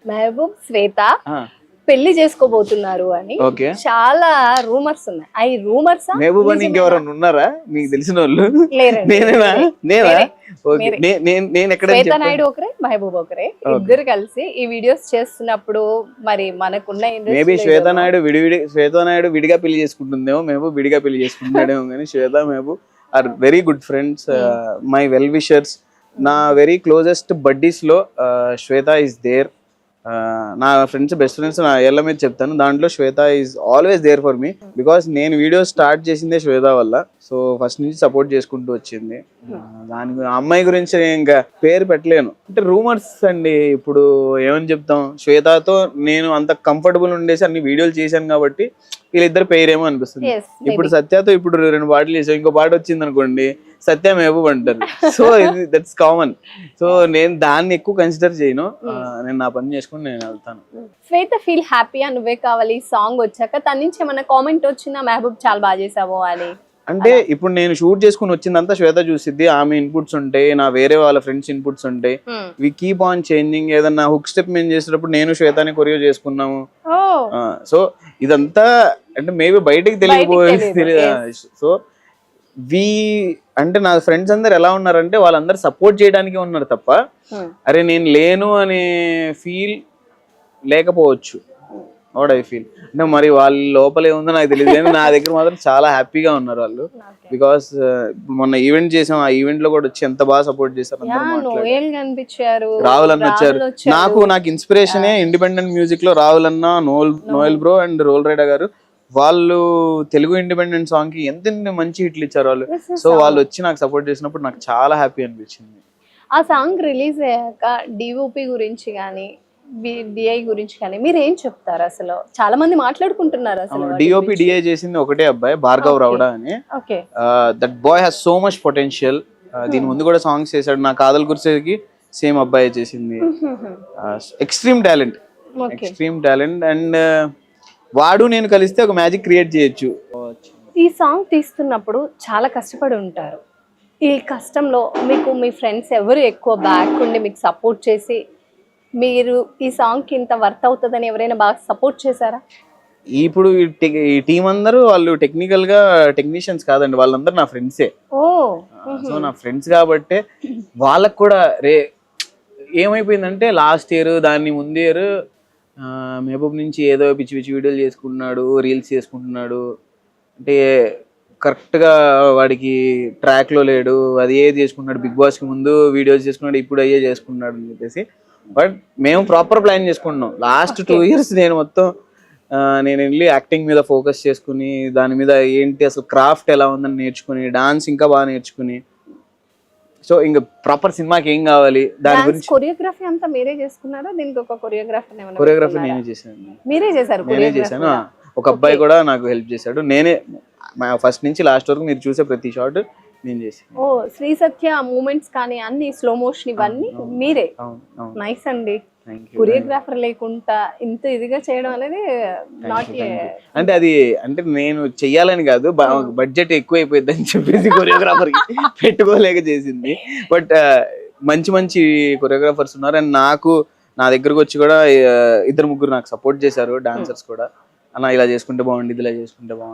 మెహబూబ్ శ్వేత పెళ్లి చేసుకోబోతున్నారు అని చాలా రూమర్స్ ఉన్నాయి. అవి రూమర్స్ మెహబూబ్ అని ఇంకెవరైనా ఉన్నారా మీకు తెలిసిన వాళ్ళు? శ్వేత నాయుడు ఒకరే, మహబూబ్ ఒకరే, ఇద్దరు కలిసి ఈ వీడియోస్ చేస్తున్నప్పుడు మరి మనకున్న మేబీ శ్వేత నాయుడు విడిగా పెళ్లి చేసుకుంటుందేమో, మెహబూబ్ విడిగా పెళ్లి చేసుకుంటున్నాడేమో. కానీ Shweta Mehboob are very good friends, my well wishers. నా వెరీ క్లోజెస్ట్ బడ్డీస్ లో శ్వేత ఇస్ దేర్. నా ఫ్రెండ్స్ బెస్ట్ ఫ్రెండ్స్ నా ఏళ్ళ మీద చెప్తాను, దాంట్లో Shweta is always there for me. Because నేను వీడియో స్టార్ట్ చేసిందే శ్వేత వల్ల. సో ఫస్ట్ నుంచి సపోర్ట్ చేసుకుంటూ వచ్చింది. దాని అమ్మాయి గురించి ఇంకా పేరు పెట్టలేను, అంటే రూమర్స్ అండి. ఇప్పుడు ఏమని చెప్తాం, శ్వేతతో నేను అంత కంఫర్టబుల్ ఉండేసి అన్ని వీడియోలు చేశాను కాబట్టి వీళ్ళిద్దరు పేరేమో అనిపిస్తుంది. ఇప్పుడు సత్యతో ఇప్పుడు 2 పాటలు చేసాం, ఇంకో పాట వచ్చింది అనుకోండి సత్య మెహబూబ్ అంటారు. సో ఇది దట్స్ కామన్. సో నేను దాన్ని ఎక్కువ కన్సిడర్ చేయను, నేను నా పని చేసుకుని నేను వెళ్తాను. శ్వేత ఫీల్ హ్యాపీ నువ్వే కావాలి సాంగ్ వచ్చాక తన నుంచి ఏమైనా కామెంట్ వచ్చినా మెహబూబ్ చాలా బాగా చేసావో అని? అంటే ఇప్పుడు నేను షూట్ చేసుకుని వచ్చిందంతా శ్వేత చూసిద్ది, ఆమె ఇన్పుట్స్ ఉంటాయి, నా వేరే వాళ్ళ ఫ్రెండ్స్ ఇన్పుట్స్ ఉంటాయి. We keep on changing. ఏదన్నా హుక్ స్టెప్ మేము చేసేటప్పుడు నేను శ్వేతని కొరియో చేసుకున్నాము. సో ఇదంతా అంటే మేబీ బయటకి తెలియదు. సో అంటే నా ఫ్రెండ్స్ అందరు ఎలా ఉన్నారంటే వాళ్ళందరూ సపోర్ట్ చేయడానికి ఉన్నారు తప్ప అరే నేను లేను అనే ఫీల్ లేకపోవచ్చు. వాట్ ఐ ఫీల్ అంటే మరి వాళ్ళ లోపల ఏముందో నాకు తెలియదు, కానీ నా దగ్గర మాత్రం చాలా హ్యాపీగా ఉన్నారు వాళ్ళు. బికాస్ మొన్న ఈవెంట్ చేసాం, ఆ ఈవెంట్ లో కూడా వచ్చి ఎంత బాగా సపోర్ట్ చేశారు. రాహుల్ అన్న వచ్చారు. నాకు ఇన్స్పిరేషనే ఇండిపెండెంట్ మ్యూజిక్ లో రాహుల్ అన్న, నోయల్ బ్రో అండ్ రోల్ రైడా గారు. వాళ్ళు తెలుగు ఇండిపెండెంట్ సాంగ్ కి ఎంత మంచి హిట్లు ఇచ్చారు వాళ్ళు. సో వాళ్ళు వచ్చి నాకు సపోర్ట్ చేసినప్పుడు నాకు చాలా హ్యాపీ అనిపించింది. ఆ సాంగ్ రిలీజ్ అయ్యాక డిఓపి గురించి కానీ డిఐ గురించి కానీ మీరు ఏం చెప్తారు? అసలు చాలా మంది మాట్లాడుకుంటున్నారు. అసలు డిఓపి డిఐ చేసింది ఒకటే అబ్బాయి, భార్గవ్ రౌడా అని. That boy has so much potential. దీని ముందు కూడా సాంగ్స్ చేశాడు. నా కాదల్ గుర్సేకి సేమ్ అబ్బాయి చేసింది. Extreme talent. అండ్ వాడు నేను కలిస్తే ఒక మ్యాజిక్ క్రియేట్ చేయొచ్చు. ఈ సాంగ్ తీస్తున్నప్పుడు చాలా కష్టపడి ఉంటారు. ఈ కష్టంలో మీకు మీ ఫ్రెండ్స్ ఎవరు ఎక్కువ బ్యాక్ ఉండి మీకు సపోర్ట్ చేసి మీరు ఈ సాంగ్ కి ఇంత వర్త్ అవుతుందని ఎవరైనా బాగా సపోర్ట్ చేశారా? ఇప్పుడు ఈ టీం అందరూ వాళ్ళు టెక్నికల్ గా టెక్నీషియన్స్ కాదండి, వాళ్ళందరూ నా ఫ్రెండ్సే. సో నా ఫ్రెండ్స్ కాబట్టి వాళ్ళకు కూడా ఏమైపోయిందంటే లాస్ట్ ఇయర్ దాన్ని ముందు ఇయర్ మెహబూబ్ నుంచి ఏదో పిచ్చి పిచ్చి వీడియోలు చేసుకుంటున్నాడు, రీల్స్ చేసుకుంటున్నాడు, అంటే కరెక్ట్గా వాడికి ట్రాక్లో లేడు, అది ఏది చేసుకున్నాడు, బిగ్ బాస్కి ముందు వీడియోస్ చేసుకున్నాడు, ఇప్పుడు అయ్యే చేసుకున్నాడు అని చెప్పేసి. బట్ మేము ప్రాపర్ ప్లాన్ చేసుకుంటున్నాం. లాస్ట్ 2 years నేను వెళ్ళి యాక్టింగ్ మీద ఫోకస్ చేసుకుని దాని మీద ఏంటి అసలు క్రాఫ్ట్ ఎలా ఉందని నేర్చుకుని, డాన్స్ ఇంకా బాగా నేర్చుకుని, సో ఇంకా ప్రాపర్ సినిమాకి ఏం కావాలి దాని గురించి. కొరియోగ్రఫీ అంతా మీరే చేసుకున్నారా? దీనికి ఒక కొరియోగ్రఫీ నేనే చేశాను. ఒక అబ్బాయి కూడా నాకు హెల్ప్ చేశాడు. నేనే ఫస్ట్ నుంచి లాస్ట్ వరకు మీరు చూసే ప్రతి షాట్ నేను చేశాను. ఓ శ్రీ సత్య మూమెంట్స్ కానీ అన్ని స్లో మోషన్ ఇవన్నీ మీరే? నైస్ అండి. కొరియోగ్రాఫర్ లేకుండా ఇంత ఇదిగా చేయడం అనేది అంటే అది అంటే నేను చెయ్యాలని కాదు, బడ్జెట్ ఎక్కువ అయిపోయింది అని చెప్పేసి కొరియోగ్రాఫర్ పెట్టుకోలేక చేసింది. బట్ మంచి మంచి కొరియోగ్రాఫర్స్ ఉన్నారు. అండ్ నా దగ్గరకు వచ్చి కూడా 2-3 నాకు సపోర్ట్ చేశారు డాన్సర్స్ కూడా. అన్న ఇలా చేసుకుంటే బాగుంది, ఇలా చేసుకుంటే బాగుంది.